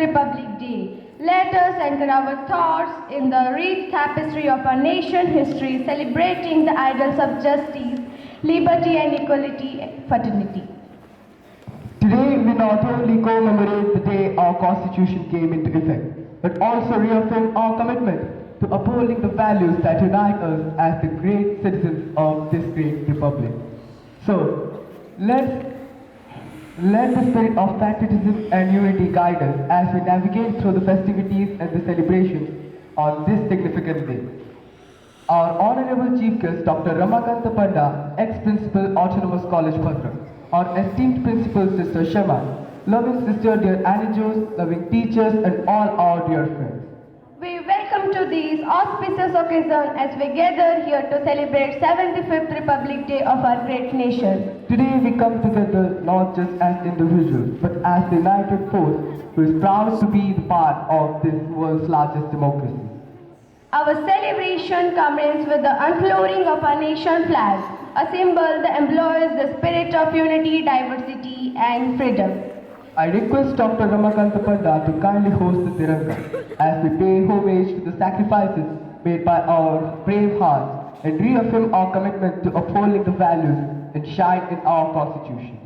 Republic Day. Let us anchor our thoughts in the rich tapestry of our nation's history, celebrating the ideals of justice, liberty and equality and fraternity. Today, we not only commemorate the day our Constitution came into effect, but also reaffirm our commitment to upholding the values that unite us as the great citizens of this great republic. So, let the spirit of patriotism and unity guide us as we navigate through the festivities and the celebrations on this significant day. Our Honorable Chief Guest, Dr. Ramakanta Panda, ex-Principal, Autonomous College, Bhadrak. Our esteemed Principal, Sister Shema, loving Sister dear Annie Joes, loving teachers and all our dear friends. We welcome to this auspicious occasion as we gather here to celebrate 75th Republic Day of our great nation. Today we come together not just as individuals, but as the united force who is proud to be the part of this world's largest democracy. Our celebration commences with the unfurling of our nation flag, a symbol that embodies the spirit of unity, diversity and freedom. I request Dr. Ramakanta Panda to kindly host the Tiranga as we pay homage to the sacrifices made by our brave hearts and reaffirm our commitment to upholding the values enshrined in our Constitution.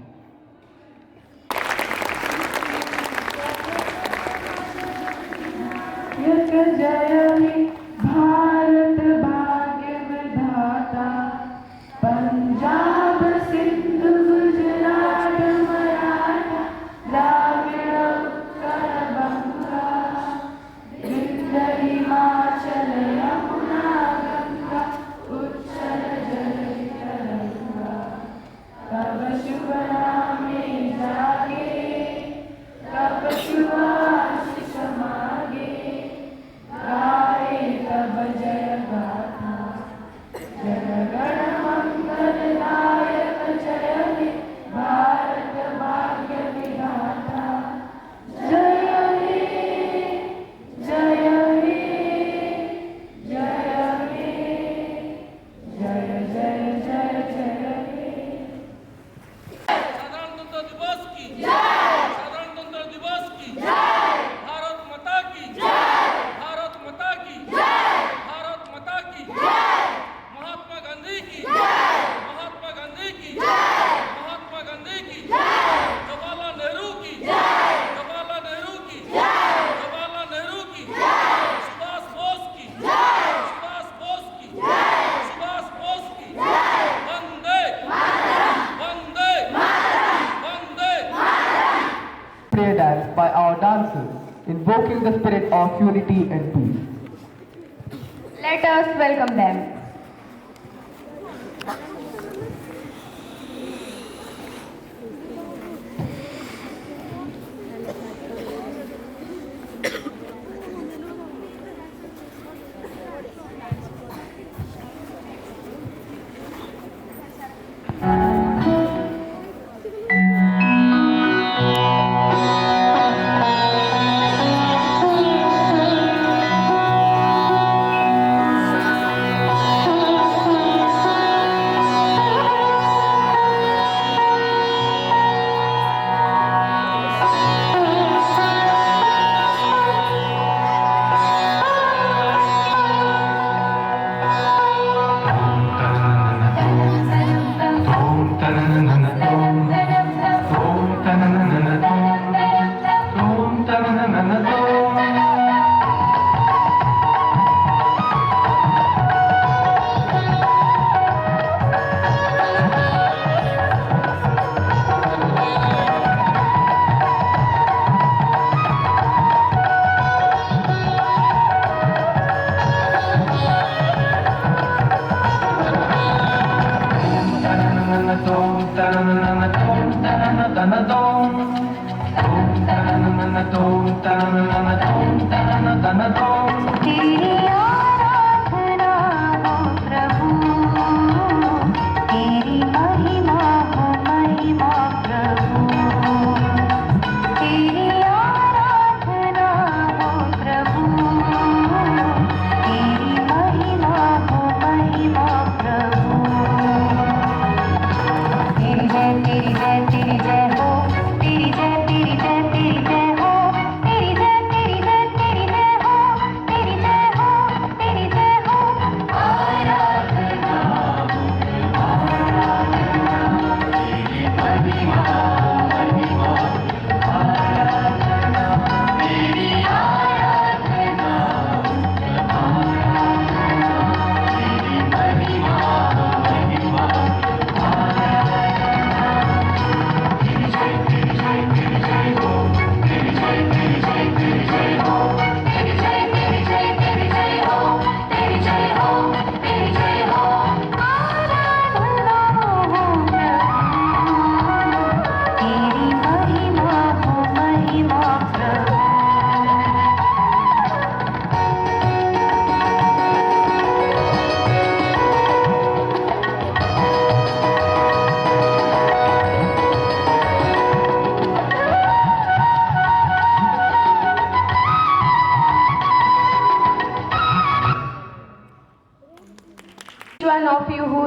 Bharat भाग्य विधाता पंजाब सिंध गुजरात मराठा द्राविड़ उत्कल बंगा विंध्य हिमाचल यमुना गंगा उच्चल जल तरंगा तब शुभ नामे जागे तब शुभ आशीष मागे गाए तब जय गाथा जनगण मंगलदायक जय हे भारत भाग्य विधाता जय हे जय हे जय हे जय जय जय जय हे साधारणतंत्र दिवस की जय साधारणतंत्र दिवस की जय भारत माता की जय भारत माता की जय भारत माता की जय महात्मा गांधी की जय महात्मा गांधी की जय महात्मा गांधी की जय जवाहरलाल नेहरू की जय जवाहरलाल नेहरू की जय जवाहरलाल नेहरू की जय सुभाष बोस की जय सुभाष बोस की जय सुभाष बोस की जय Vande Mataram Vande Mataram Vande Mataram. Prayer dance by our dancers, invoking the spirit of unity and peace. Let us welcome them.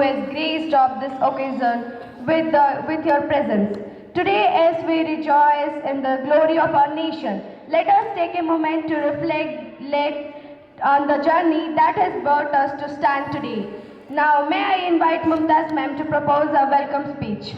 has graced of this occasion with your presence. Today, as we rejoice in the glory of our nation, let us take a moment to reflect on the journey that has brought us to stand today. Now, may I invite Mumtaz ma'am to propose a welcome speech.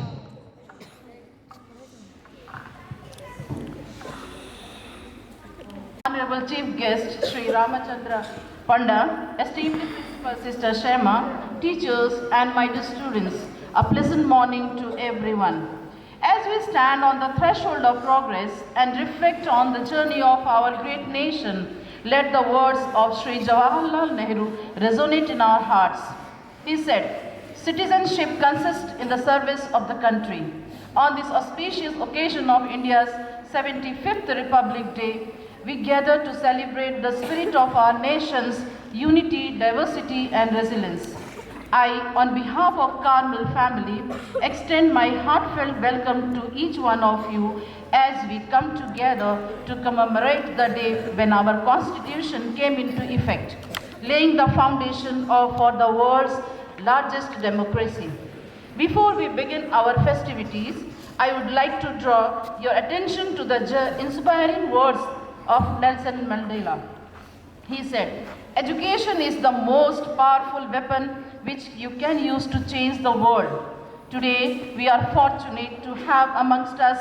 Honorable Chief Guest Sri Ramachandra Panda, esteemed Principal Sister Shema, teachers and my dear students, a pleasant morning to everyone. As we stand on the threshold of progress and reflect on the journey of our great nation, let the words of Sri Jawaharlal Nehru resonate in our hearts. He said, "Citizenship consists in the service of the country." On this auspicious occasion of India's 75th Republic Day, we gather to celebrate the spirit of our nation's unity, diversity and resilience. I, on behalf of Carmel family, extend my heartfelt welcome to each one of you as we come together to commemorate the day when our Constitution came into effect, laying the foundation for the world's largest democracy. Before we begin our festivities, I would like to draw your attention to the inspiring words of Nelson Mandela. He said, "Education is the most powerful weapon which you can use to change the world." Today, we are fortunate to have amongst us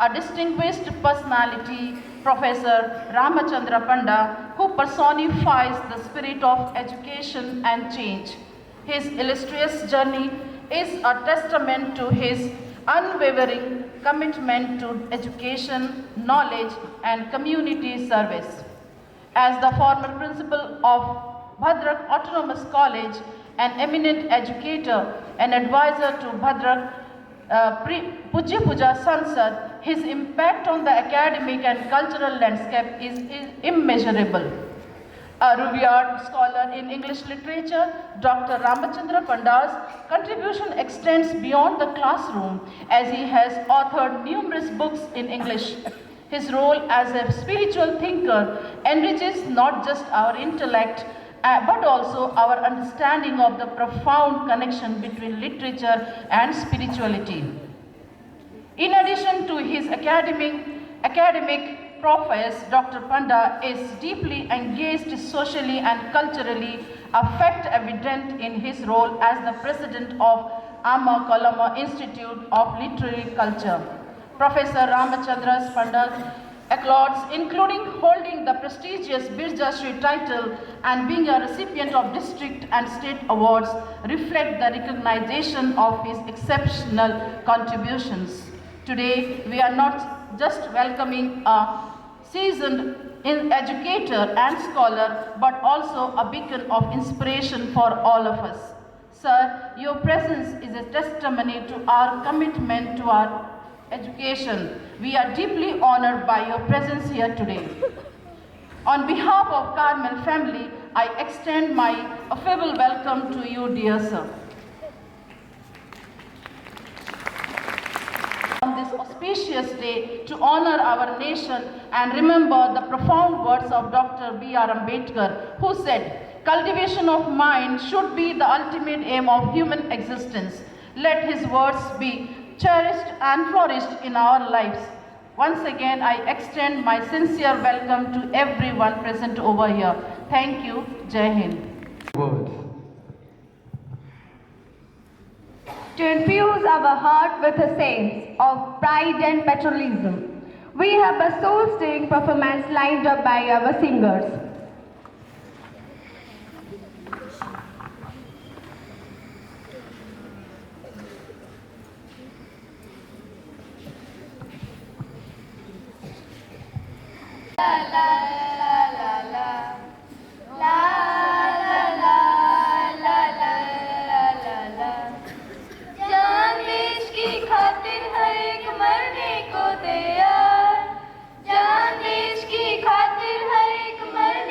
a distinguished personality, Professor Ramachandra Panda, who personifies the spirit of education and change. His illustrious journey is a testament to his unwavering commitment to education, knowledge, and community service. As the former principal of Bhadrak Autonomous College, an eminent educator and advisor to Bhadrak Pujya Puja Sansad, his impact on the academic and cultural landscape is immeasurable. A revered scholar in English literature, Dr. Ramachandra Panda's contribution extends beyond the classroom as he has authored numerous books in English. His role as a spiritual thinker enriches not just our intellect, but also our understanding of the profound connection between literature and spirituality. In addition to his academic prowess, Dr. Panda is deeply engaged socially and culturally, a fact evident in his role as the president of Amma Kolama Institute of Literary Culture. Professor Ramachandra Panda's accolades, including holding the prestigious Birja Shri title and being a recipient of district and state awards, reflect the recognition of his exceptional contributions. Today, we are not just welcoming a seasoned educator and scholar, but also a beacon of inspiration for all of us. Sir, your presence is a testimony to our commitment to our education. We are deeply honored by your presence here today. On behalf of Carmel family, I extend my affable welcome to you, dear sir. On this auspicious day to honor our nation and remember the profound words of Dr. B.R. Ambedkar, who said, "Cultivation of mind should be the ultimate aim of human existence." Let his words be cherished and flourished in our lives. Once again, I extend my sincere welcome to everyone present over here. Thank you. Jai Hind. Words. To infuse our heart with a sense of pride and patriotism, we have a soul-stirring performance lined up by our singers. जान देश की खातिर हर एक मरने को तैयार, जान देश की खातिर हर एक मरने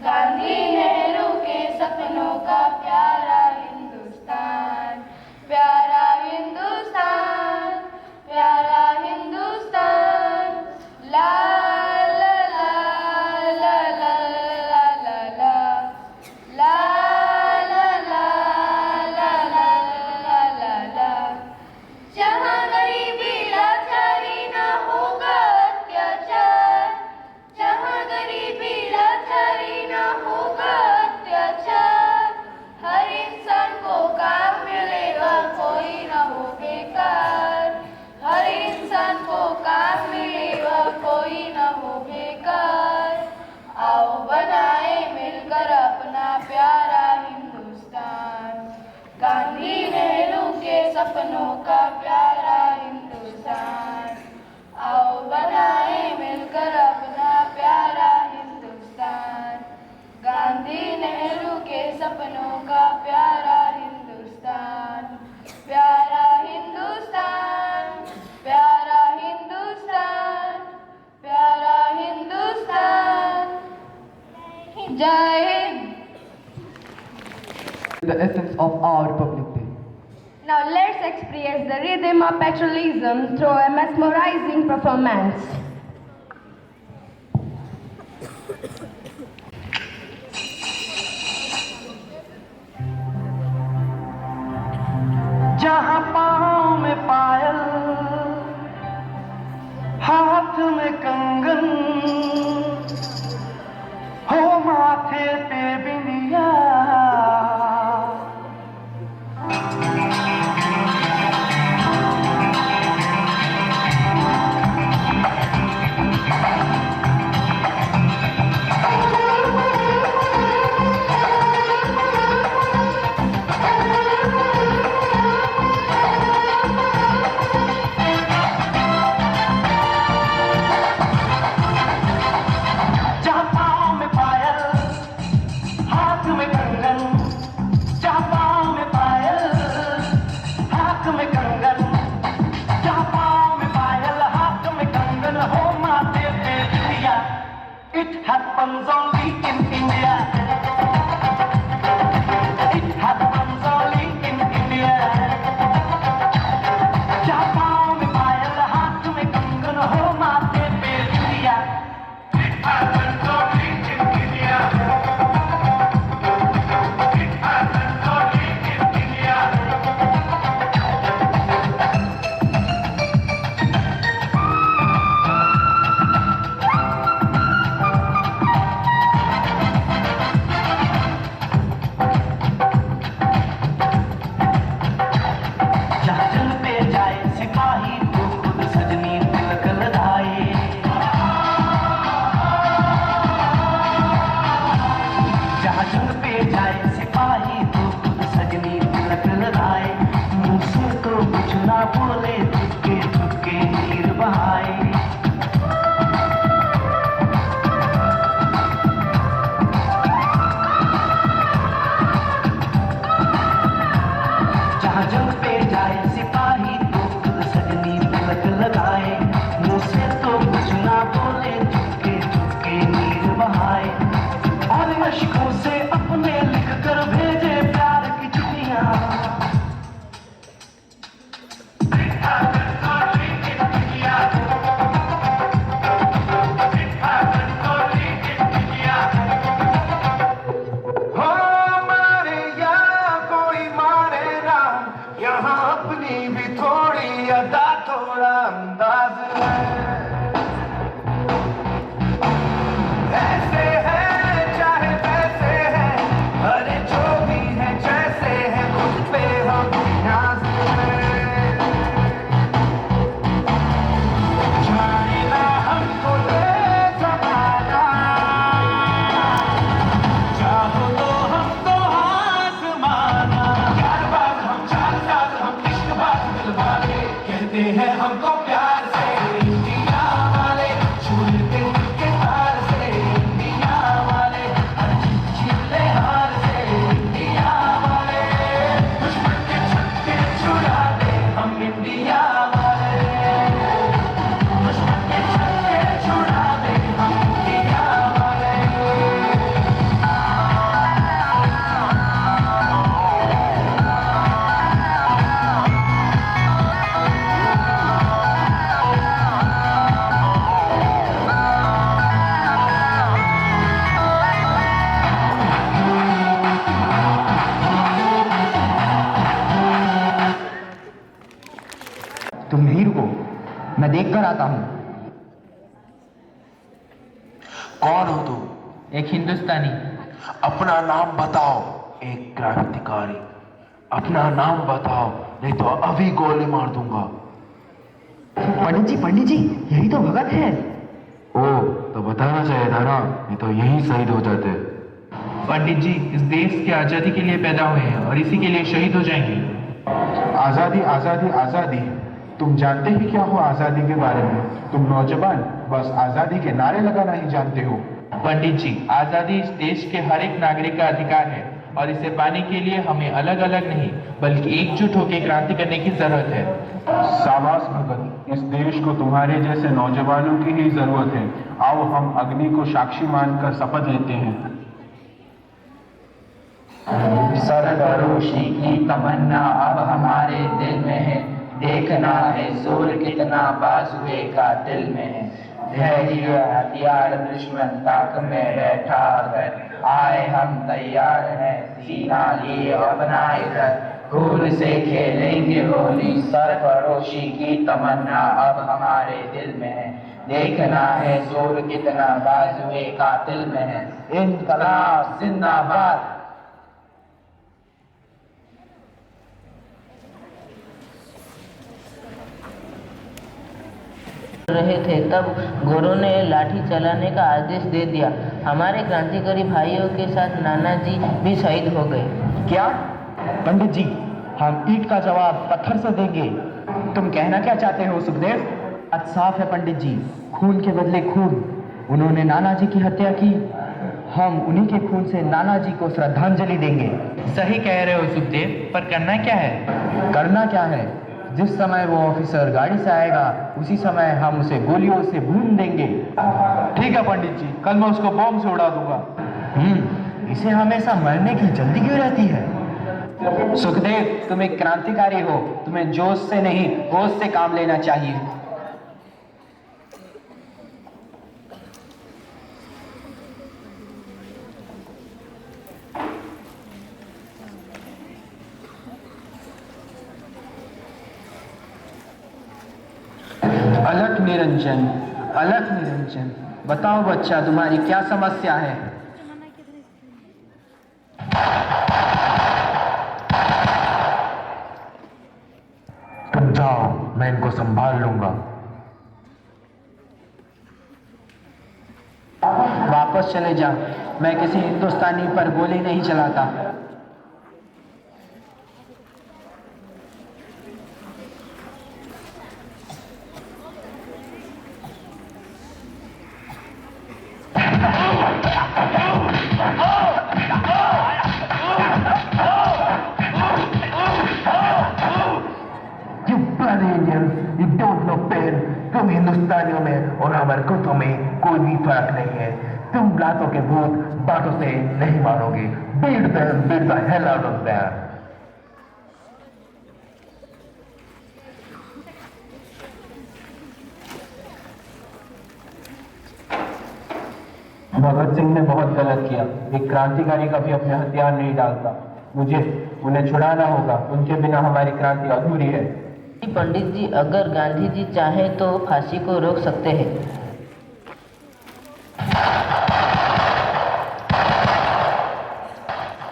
गांधी नेहरू के सपनों का प्यारा हिंदुस्तान, प्यारा हिंदुस्तान, प्यारा हिंदुस्तान। ला ला ला ला ला ला ला ला ला ला ला ला ला ला ला। जहाँ गरीबी लाचारी ना होगा अत्याचार, जहाँ गरीबी लाचारी ना होगा अत्याचार। हर इंसान को काम मिलेगा, कोई ना हो बेकार। हर इंसान को काम मिलेगा, कोई ना हो बेकार। आओ बनाए मिलकर अपना प्यारा हिंदुस्तान, गांधी नेहरू के सपनों का प्यारा हिंदुस्तान। आओ बनाए मिलकर अपना प्यारा हिंदुस्तान, गांधी नेहरू के सपनों का प्यारा हिंदुस्तान, प्यारा हिंदुस्तान, प्यारा हिंदुस्तान, प्यारा हिंदुस्तान। जय Hind. The essence of our Republic Day. Now let's express the rhythm of patriotism through a mesmerizing performance. जहाँ पाँव में पायल, हाथ में कंगन, हो माथे पे बिंदिया, जहाँ पाँव में पायल, हाथ में कंगन, जहाँ पाँव में पायल, हाथ में कंगन, जहाँ पाँव में पायल, हाथ में कंगन, हो माथे पे बिंदिया। It happens only in India. It happens only in India. जहाँ पाँव में पायल, हाथ में कंगन, हो माथे पे बिंदिया। It happens only in India. It happens only in India. जहाँ जंग पे जाए सिपाही तो खुद सजनी तिलक लगाए। जहाँ जंग पे जाए सिपाही तो खुद सजनी तिलक लगाए। मुँह से तो कुछ ना बोले, चुपके चुपके नीर बहाए। जहाँ जंग पे जाए सिपाही तो खुद सजनी तिलक लगाए। मुँह से तो कुछ ना बोले, चुपके चुपके नीर बहाए। और अश्कों से अपने लिख कर भेजे प्यार की चिट्ठियाँ। हो मारे या कोई मारे ना, यहाँ अपनी भी थोड़ी अदा थोड़ा अंदाज है। ऐसे है चाहे वैसे देख कर आता हूँ। कौन हो तुम? एक हिंदुस्तानी। अपना नाम बताओ। एक क्रांतिकारी। अपना नाम बताओ, नहीं तो अभी गोली मार दूंगा। पंडित जी, यही तो भगत है। ओ, तो बताना चाहिए था ना, नहीं तो यहीं शहीद हो जाते। पंडित जी इस देश की आजादी के लिए पैदा हुए हैं और इसी के लिए शहीद हो जाएंगे। आजादी आजादी आजादी, तुम जानते ही क्या हो आजादी के बारे में? तुम नौजवान बस आजादी के नारे लगाना ही जानते हो। पंडित जी आजादी इस देश के हर एक नागरिक का अधिकार है और इसे पाने के लिए हमें अलग अलग नहीं बल्कि एकजुट होकर क्रांति करने की जरूरत है। शाबाश भगत, इस देश को तुम्हारे जैसे नौजवानों की ही जरूरत है। आओ हम अग्नि को साक्षी मानकर शपथ लेते हैं। सरफरोशी की तमन्ना अब हमारे दिल में है, देखना है जोर कितना बाजुए का दिल में है। धैर्य हथियार दुश्मन ताक में बैठा कर आए हम तैयार हैं, सीना लिए अपनाए कर खून से खेलेंगे होली। सरफरोशी की तमन्ना अब हमारे दिल में है, देखना है जोर कितना बाजुए का दिल में है। इनकलाब जिंदाबाद। रहे थे तब गोरों ने लाठी चलाने का आदेश दे दिया। हमारे क्रांतिकारी भाइयों के साथ नाना जी भी शहीद हो गए। क्या? पंडित जी, हम ईंट का जवाब पत्थर से देंगे। तुम कहना क्या चाहते हो सुखदेव? बात साफ है पंडित जी, खून के बदले खून। उन्होंने नाना जी की हत्या की, हम उन्हीं के खून से नाना जी को श्रद्धांजलि देंगे। सही कह रहे हो सुखदेव, पर करना क्या है? करना क्या है? जिस समय वो ऑफिसर गाड़ी से आएगा उसी समय हम उसे गोलियों से भून देंगे। ठीक है पंडित जी, कल मैं उसको बॉम्ब से उड़ा दूंगा। इसे हमेशा मरने की जल्दी क्यों रहती है? सुखदेव, तुम एक क्रांतिकारी हो, तुम्हें जोश से नहीं होश से काम लेना चाहिए। अलख निरंजन, बताओ बच्चा, तुम्हारी क्या समस्या है? तुम जाओ, मैं इनको संभाल लूंगा। वापस चले जाओ, मैं किसी हिंदुस्तानी पर गोली नहीं चलाता। तुम हिंदुस्तानियों में और हमारे कुत्तों में कोई भी फर्क नहीं है। तुम लातों के भूत बातों से नहीं मारोगे। Beat them, beat the hell out of them. Bhagat Singh ने बहुत गलत किया। एक क्रांतिकारी कभी अपने हथियार नहीं डालता। मुझे उन्हें छुड़ाना होगा, उनके बिना हमारी क्रांति अधूरी है। पंडित जी, अगर गांधी जी चाहें तो फांसी को रोक सकते हैं।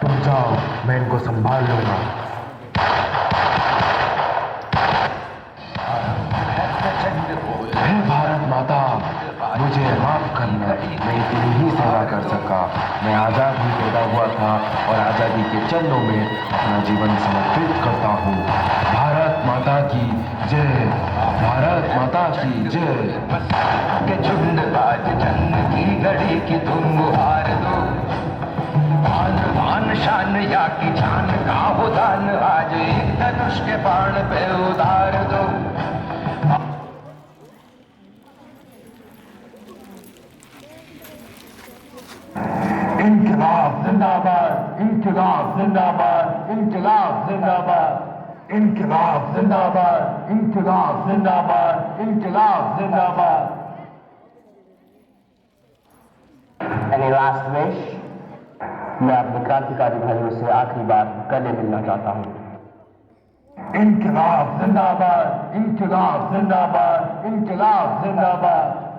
तुम जाओ, मैं इनको संभाल लूंगा। हे भारत माता, मुझे माफ करना, मैं इतनी ही सेवा कर सका। मैं आजाद ही पैदा हुआ था और आजादी के चरणों में अपना जीवन समर्पित करता हूँ। भारत माता की जय, भारत माता की जय। के झुंड बाज जंग की घड़ी की तुम हार दो, आन बान शान या की जान का हो दान, आज एक धनुष के बाण पे उतार दो। इंकलाब जिंदाबाद, इंकलाब जिंदाबाद, इंकलाब जिंदाबाद, इंकलाब जिंदाबाद, इंकलाब जिंदाबाद, इंकलाब जिंदाबाद। Any last wish? मैं अपने क्रांतिकारी भाइयों से आखिरी बार गले मिलना चाहता हूँ। इनकलाब जिंदाबाद, इनकलाब जिंदाबाद, इनकलाब जिंदाबाद।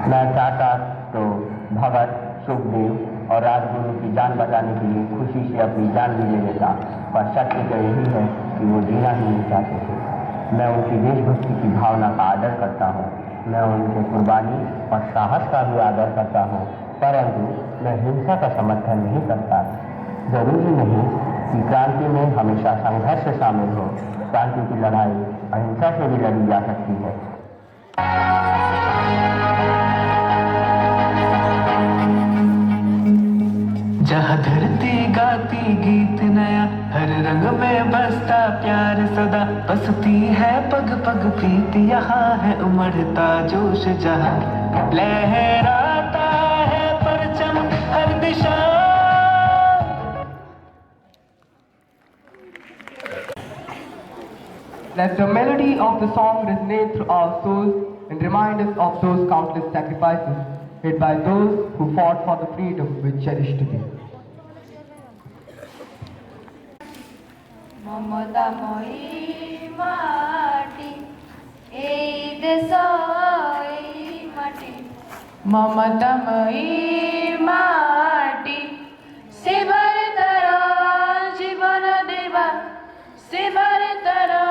मैं चाहता तो भगत, सुखदेव और राजगुरु की जान बचाने के लिए खुशी से अपनी जान भी ले लेता, पर सत्य तो यही है कि वो जीना ही नहीं चाहते थे। मैं उनकी देशभक्ति की भावना का आदर करता हूँ, मैं उनके कुर्बानी और साहस का भी आदर करता हूँ, परंतु मैं हिंसा का समर्थन नहीं करता। जरूरी नहीं कि क्रांति में हमेशा संघर्ष शामिल हो, क्रांति की लड़ाई अहिंसा से भी लड़ी जा सकती है। जहाँ धरती गाती गीत नया, हर रंग में बसता प्यार सदा, बसती है पग पग प्रीत, यहाँ है उमड़ता जोश जहाँ, लहराता है परचम हर दिशा। Let the melody of the song resonate through our souls and remind us of those countless sacrifices made by those who fought for the freedom we cherish today. মমতাময়ী মাটি এই দেশ এই মাটি মমতাময়ী মাটি সেবার তারা জীবন দেবা সেবার তারা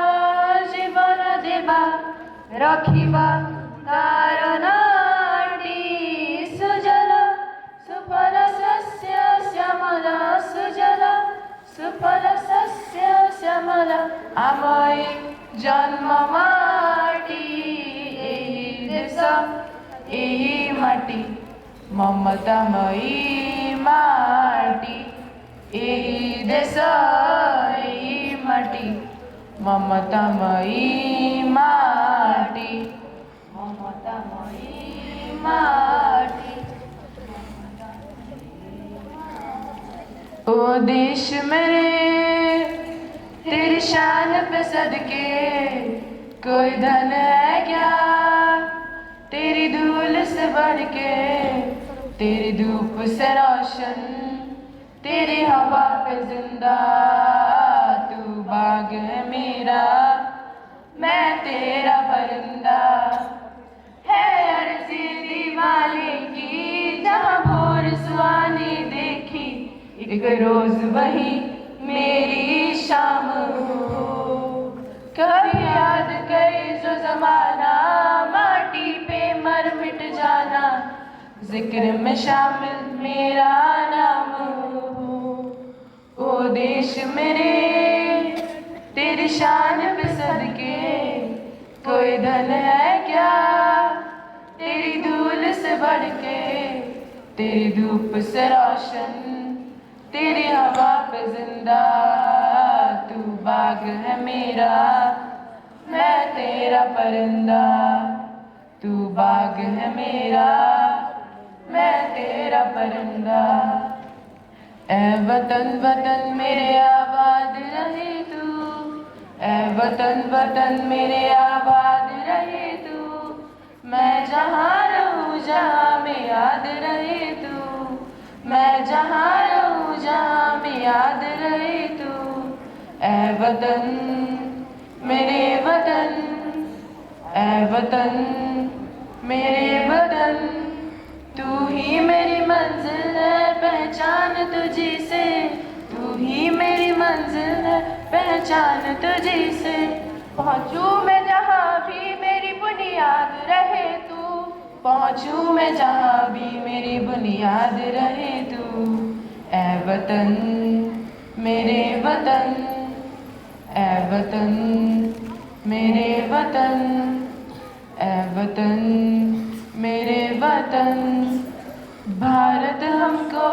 জীবন দেবা রখিবা কারণাটি সুজল সুফল শস্য শ্যামল সুজল সুফল শস্য শ্যামল আময় জন্ম মাটি এই দেশ এই মাটি মমতাময়ী মাটি এই দেশ এই মাটি মমতাময়ী মাটি মমতাময়ী মাটি। ओ देश मेरे तेरी शान पे सदके कोई धन है क्या, तेरी धूल से बढ़ के, तेरी धूप से रोशन, तेरी हवा पे जिंदा, तू बाग है मेरा मैं तेरा परिंदा। है अर्ज़ी दीवाने की जहाँ भोर सुहानी देखी, एक रोज वही मेरी शाम हो। कभी याद करे जो जमाना, माटी पे मर मिट जाना, जिक्र में शामिल मेरा नाम हो। ओ देश मेरे तेरी शान पे सदके कोई धन है क्या, तेरी धूल से बढ़ के, तेरी धूप से रोशन, तेरी हवा पे जिंदा, तू बाग है मेरा मैं तेरा परिंदा, तू बाग है मेरा मैं तेरा परिंदा। ए वतन वतन मेरे आबाद रहे तू, ए वतन वतन मेरे आबाद रहे तू, मैं जहाँ रहूँ जहाँ में याद रहे तू, मैं जहाँ रहूँ जहाँ में याद रहे तू। ए वतन मेरे वतन, ए वतन मेरे वतन, तू ही मेरी मंजिल है पहचान तुझी से, तू ही मेरी मंजिल है पहचान तुझी से। पहुँचूँ मैं जहाँ भी मेरी बुनियाद रहे तू, पहुँचूँ मैं जहाँ भी मेरी बुनियाद रहे तू। ए वतन मेरे वतन, ए वतन मेरे वतन, ए वतन मेरे वतन। भारत हमको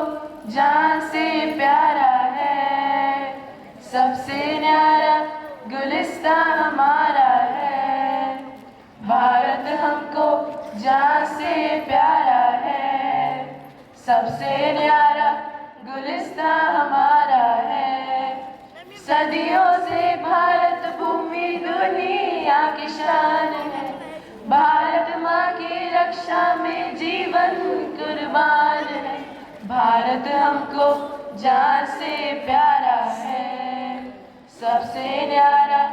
जान से प्यारा है, सबसे न्यारा गुलिस्ता हमारा है। भारत हमको जान से प्यारा है, सबसे न्यारा गुलिस्ता हमारा है। सदियों से भारत भूमि दुनिया की शान है, भारत माँ की रक्षा में जीवन कुर्बान है। भारत हमको जान से प्यारा है, सबसे न्यारा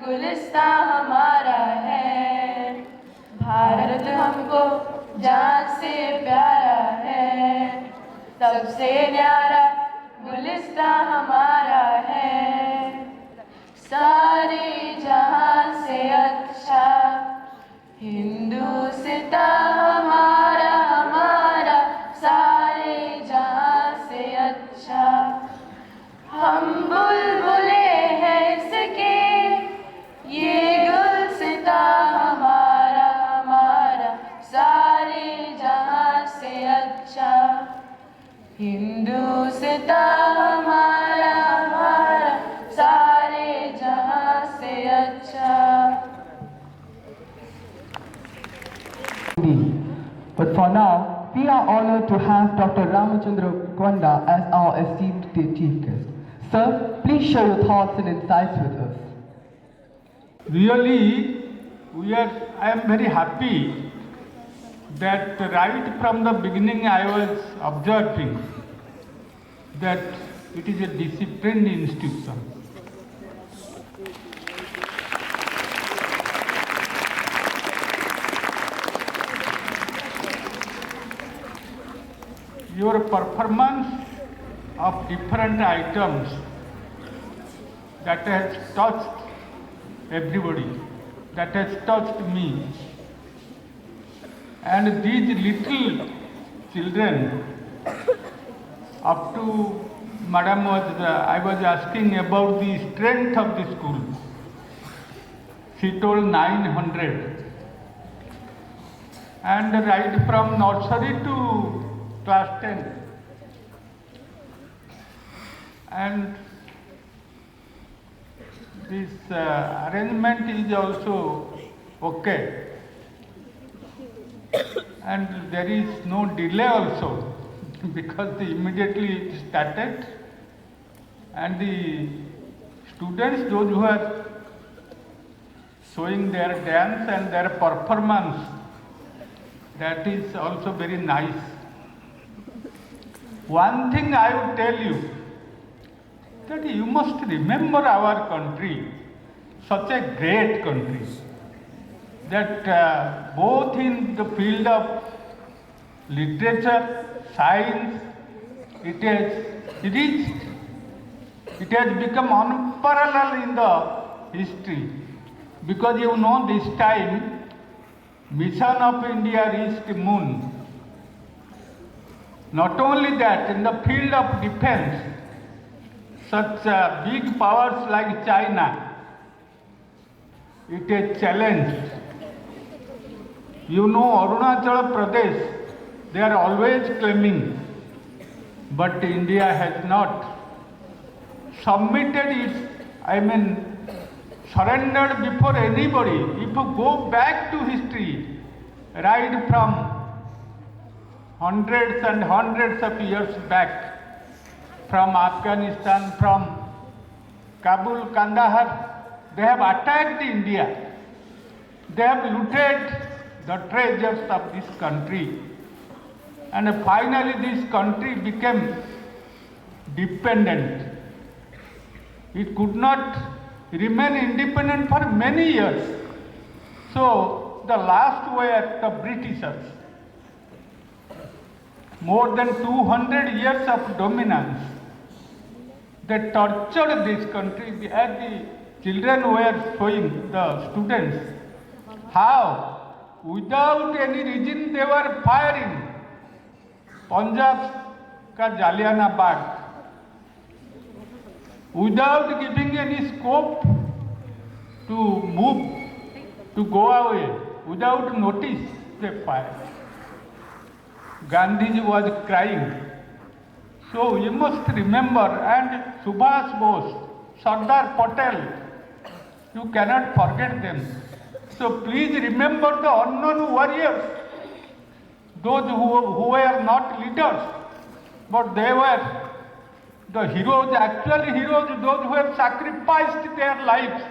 गुलिस्ता हमारा है। भारत हमको जान से प्यारा है, सबसे न्यारा गुलिस्ता हमारा है। सारे जहां से अच्छा हिंदुस्ता हमारा हमारा, सारे जहां से अच्छा। हम बुलबुले हैं इसके, ये गुलसिता हमारा हमारा, सारे जहां से अच्छा। हिंदुस्ता हमारा हमारा, सारे जहां से अच्छा। But for now, we are honored to have Dr. Ramachandra Kwanda as our esteemed chief guest. Sir, please share your thoughts and insights with us. Really, I am very happy that right from the beginning I was observing that it is a disciplined institution. Your performance of different items that has touched everybody, that has touched me. And these little children, up to Madam I was asking about the strength of the school. She told 900. And right from nursery to class 10. And this arrangement is also okay. And there is no delay also because immediately it started, and the students, those who are showing their dance and their performance, that is also very nice. One thing I would tell you, that you must remember our country, such a great country, that both in the field of literature, science, it has reached, it has become unparalleled in the history. Because you know, this time, Mission of India reached moon. Not only that, in the field of defense, such big powers like China, it has challenged. You know, Arunachal Pradesh, they are always claiming, but India has not submitted its, surrendered before anybody. If you go back to history, right from hundreds and hundreds of years back, from Afghanistan, from Kabul, Kandahar, they have attacked India. They have looted the treasures of this country. And finally this country became dependent. It could not remain independent for many years. So the last were the Britishers. More than 200 years of dominance. They tortured this country, as the children were showing, the students, how without any reason they were firing. Punjab ka Jallianwala Bagh, without giving any scope to move, to go away, without notice, they fired. Gandhiji was crying. So you must remember, and Subhash Bose, Sardar Patel, you cannot forget them. So please remember the unknown warriors, those who were not leaders, but they were the heroes, actually heroes, those who have sacrificed their lives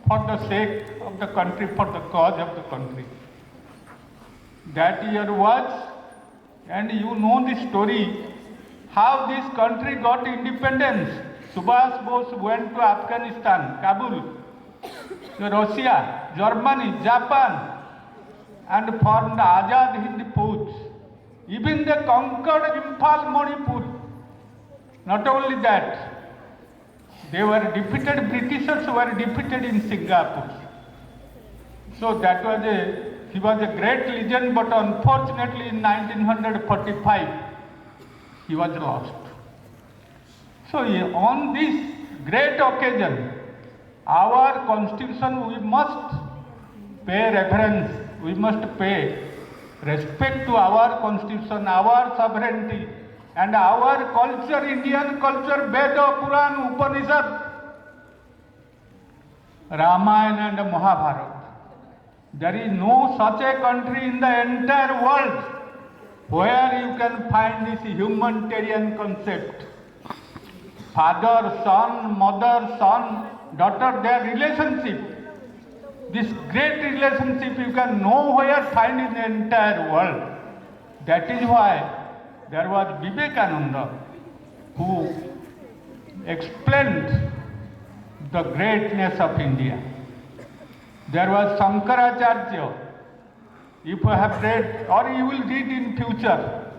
for the sake of the country, for the cause of the country. That year was, and you know the story, how this country got independence. Subhash Bose went to Afghanistan, Kabul, Russia, Germany, Japan, and formed Azad Hind Fauj. Even they conquered Imphal, Manipur. Not only that, they were defeated, Britishers were defeated in Singapore. So that was he was a great legend, but unfortunately in 1945, he was lost. So on this great occasion, our constitution, we must pay reverence, we must pay respect to our constitution, our sovereignty, and our culture, Indian culture, Veda, Puran, Upanishad, Ramayana and Mahabharata. There is no such a country in the entire world where you can find this humanitarian concept. Father, son, mother, son, daughter, their relationship. This great relationship you can nowhere find in the entire world. That is why there was Vivekananda who explained the greatness of India. There was Shankaracharya. If you have read, or you will read in future,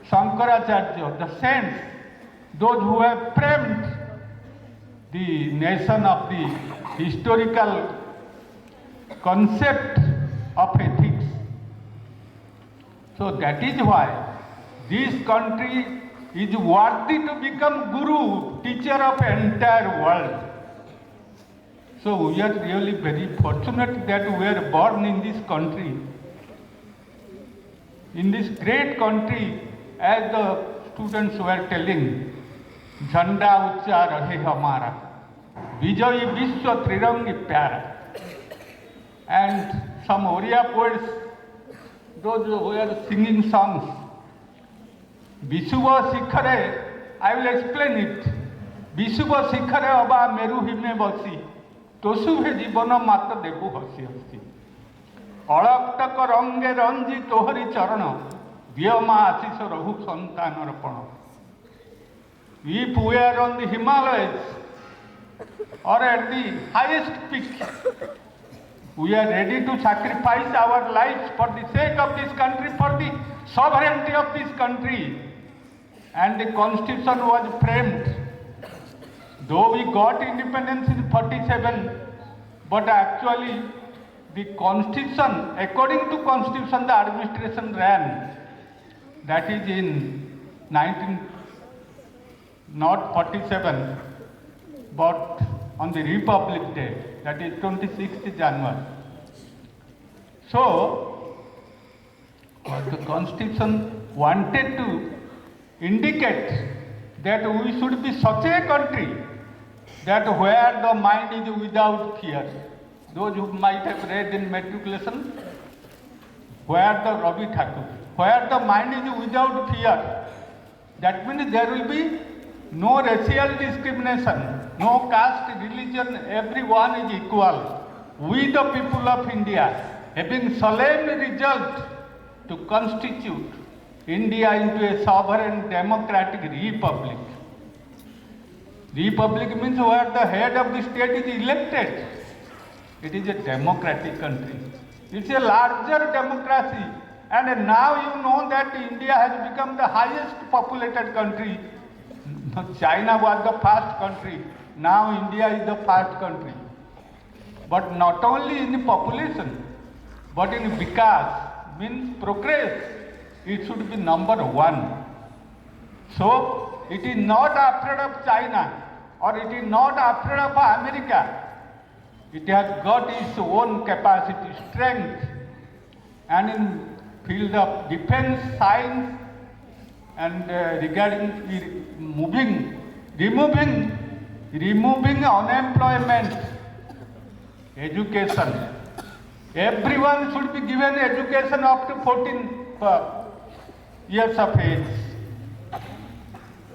Shankaracharya, the saints, those who have framed the nation of the historical concept of ethics. So that is why this country is worthy to become guru, teacher of entire world. So we are really very fortunate that we are born in this country. In this great country, as the students were telling, Jhanda Ucha Rahe Hamara, Vijayi Vishwa Trirangi Pyara. And some Oriya poets, those who were singing songs, Vishuva Sikhare, I will explain it. Vishuva Sikhare Aba Meru Hime Basi, Tosubhe Jibana Mata Debu Hasi Hasi. Alaktaka Range Ranji Tohari Charana, Vyama Asisa Rahu Santana Rapana. If we are on the Himalayas or at the highest peak, we are ready to sacrifice our lives for the sake of this country, for the sovereignty of this country. And the constitution was framed. Though we got independence in 47, but actually the constitution, according to constitution, the administration ran. That is in not 47, but on the Republic Day, that is 26th January. So, the Constitution wanted to indicate that we should be such a country that where the mind is without fear. Those who might have read in matriculation, where the Ravi Thakur, where the mind is without fear. That means there will be no racial discrimination, no caste, religion, everyone is equal. We the people of India, having solemn resolved to constitute India into a sovereign democratic republic. Republic means where the head of the state is elected. It is a democratic country. It's a larger democracy. And now you know that India has become the highest populated country. China was the first country. Now India is the first country. But not only in population, but in vikas, means progress, it should be number one. So it is not afraid of China or it is not afraid of America. It has got its own capacity, strength, and in field of defense, science, and regarding removing unemployment, education. Everyone should be given education up to 14 years of age.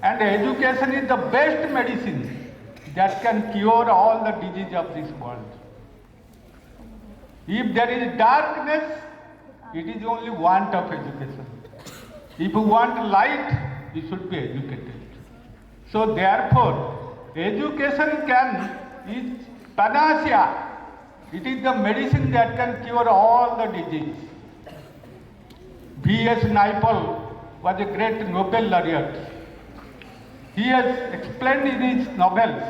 And education is the best medicine that can cure all the disease of this world. If there is darkness, it is only want of education. If you want light, you should be educated. So therefore, education is panacea. It is the medicine that can cure all the disease. V.S. Naipaul was a great Nobel laureate. He has explained in his novels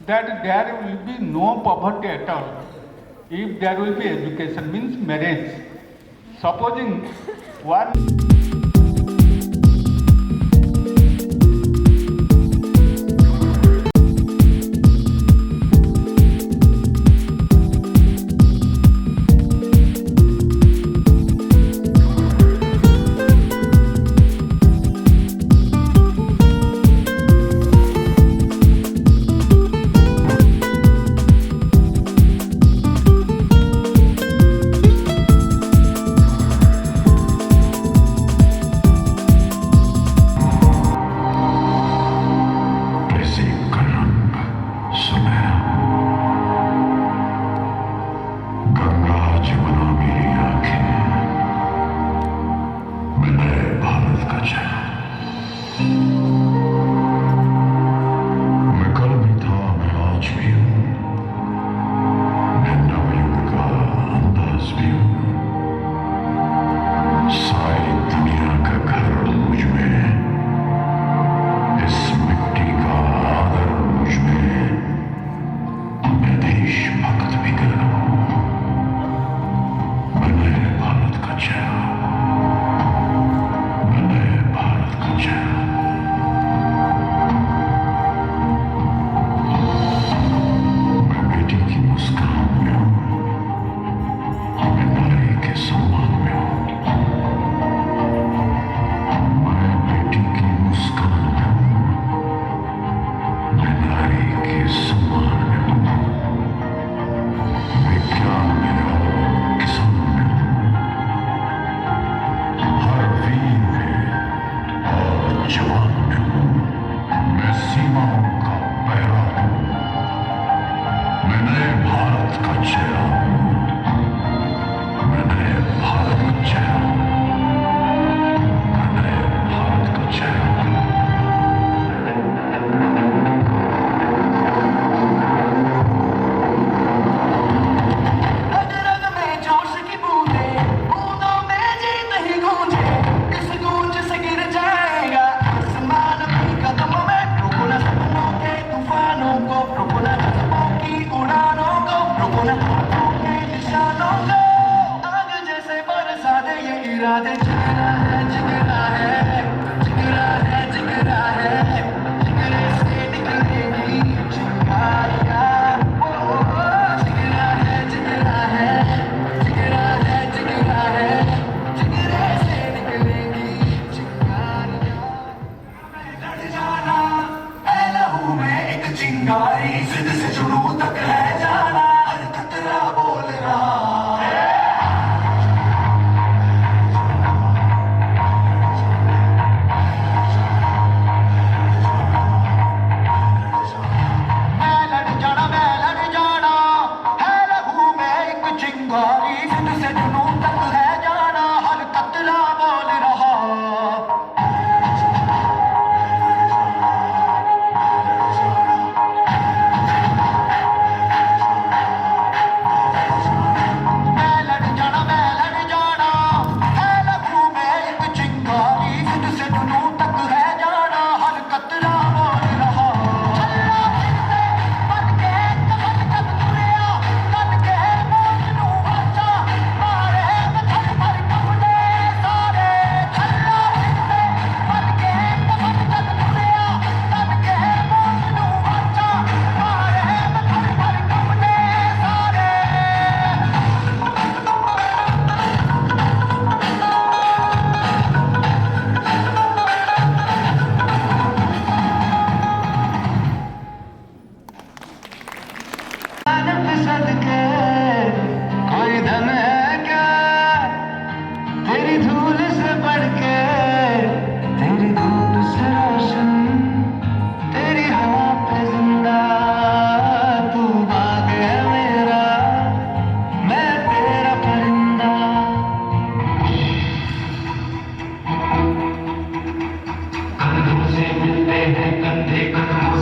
that there will be no poverty at all if there will be education, means marriage. Supposing one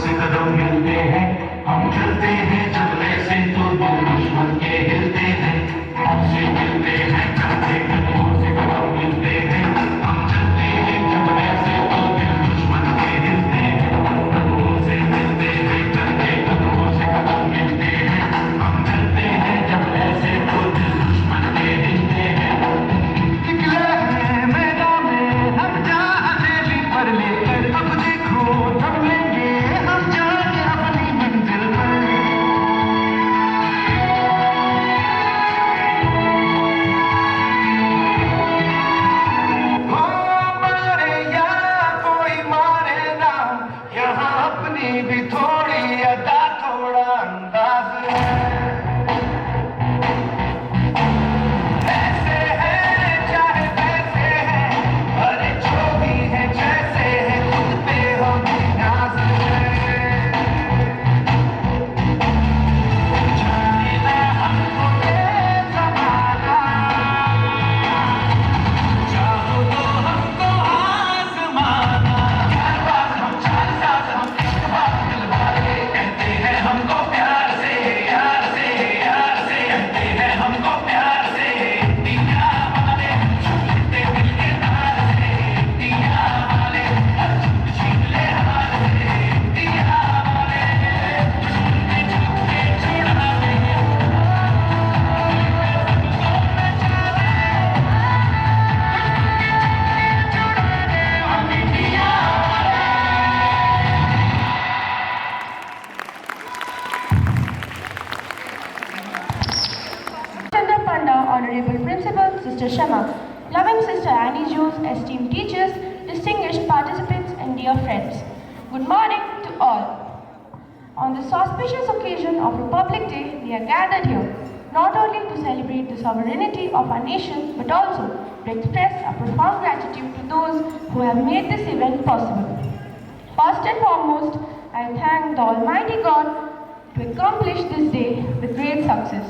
से कदम मिलते हैं, हम चलते हैं जब ऐसे तो दिल दुश्मन के हिलते हैं, हमसे मिलते हैं चलते कदमों से कदम मिलते हैं, हम चलते हैं जब ऐसे तो दिल दुश्मन के हिलते हैं, कदमों से मिलते हैं चलते कदमों से कदम मिलते हैं, हम चलते हैं जब ऐसे तो दिल दुश्मन के हिलते हैं। निकले हैं मैदान में हम जहाँ हथेली पर लेकर, अब देखो थम लेंगे हम जाके अपनी मंजिल पर। हो मारे या कोई मारे ना, यहाँ अपनी भी थोड़ी अदा थोड़ा अंदाज है। ऐसे है चाहे वैसे है, अरे जो भी है जैसे है, खुद पे हम नाज है। जाने ना हमको ये ज़माना, चाहो तो हमको आज़माना। चालबाज हम चालसाज हम इश्क़बाज़ दिलवाले, कहते हैं हमको प्यार से यार से यार से, कहते हैं हमको प्यार से दिया वाले, छू लेते दिल के तार से दिया वाले, हर चुप छीन ले हार से दिया वाले, छूटे छूटे छुड़ा दे Chandra Panda, Honorable Principal, Sister Shama, loving Sister Annie Jules, esteemed teachers, distinguished participants, and dear friends. Good morning to all. On this auspicious occasion of Republic Day, we are gathered here not only to celebrate the sovereignty of our nation, but also to express our profound gratitude to those who have made this event possible. First and foremost, I thank the Almighty God to accomplish this day with great success.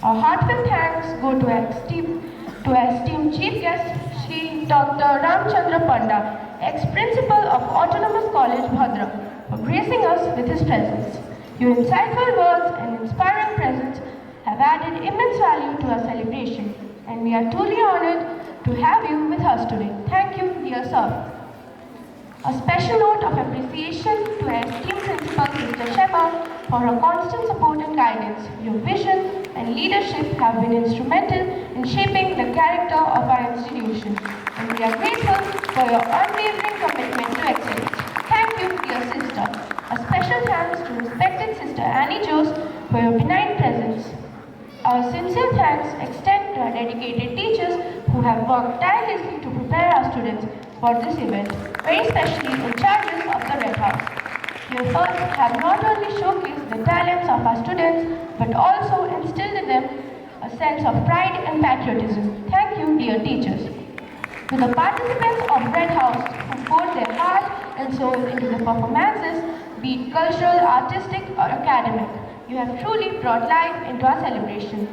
Our heartfelt thanks go to our esteemed Chief Guest, Shri Dr. Ramchandra Panda, ex-principal of Autonomous College, Bhadrak, for gracing us with his presence. Your insightful words and inspiring presence have added immense value to our celebration, and we are truly honored to have you with us today. Thank you, dear sir. A special note of appreciation to our esteemed principal, Mr. Shema, for her constant support and guidance. Your vision and leadership have been instrumental in shaping the character of our institution, and we are grateful for your unwavering commitment to excellence. Thank you, dear sister. A special thanks to respected Sister Annie Jose for your benign presence. Our sincere thanks extend to our dedicated teachers who have worked tirelessly to prepare our students for this event, very especially in charges of the Red House. Your efforts have not only showcased the talents of our students, but also instilled in them a sense of pride and patriotism. Thank you, dear teachers. To the participants of Red House who poured their heart and soul into the performances, be it cultural, artistic, or academic, you have truly brought life into our celebration.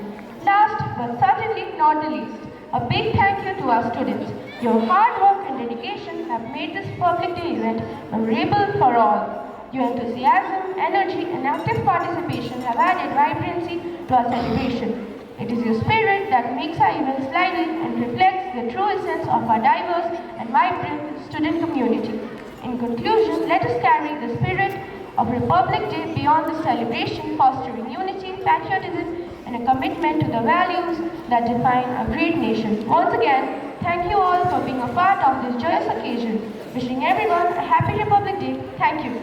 Last but certainly not the least, a big thank you to our students. Your hard work and dedication have made this Public Day event memorable for all. Your enthusiasm, energy, and active participation have added vibrancy to our celebration. It is your spirit that makes our events lively and reflects the true essence of our diverse and vibrant student community. In conclusion, let us carry the spirit of Republic Day beyond the celebration, fostering unity, patriotism, and a commitment to the values that define our great nation. Once again, thank you all for being a part of this joyous occasion. Wishing everyone a happy Republic Day. Thank you.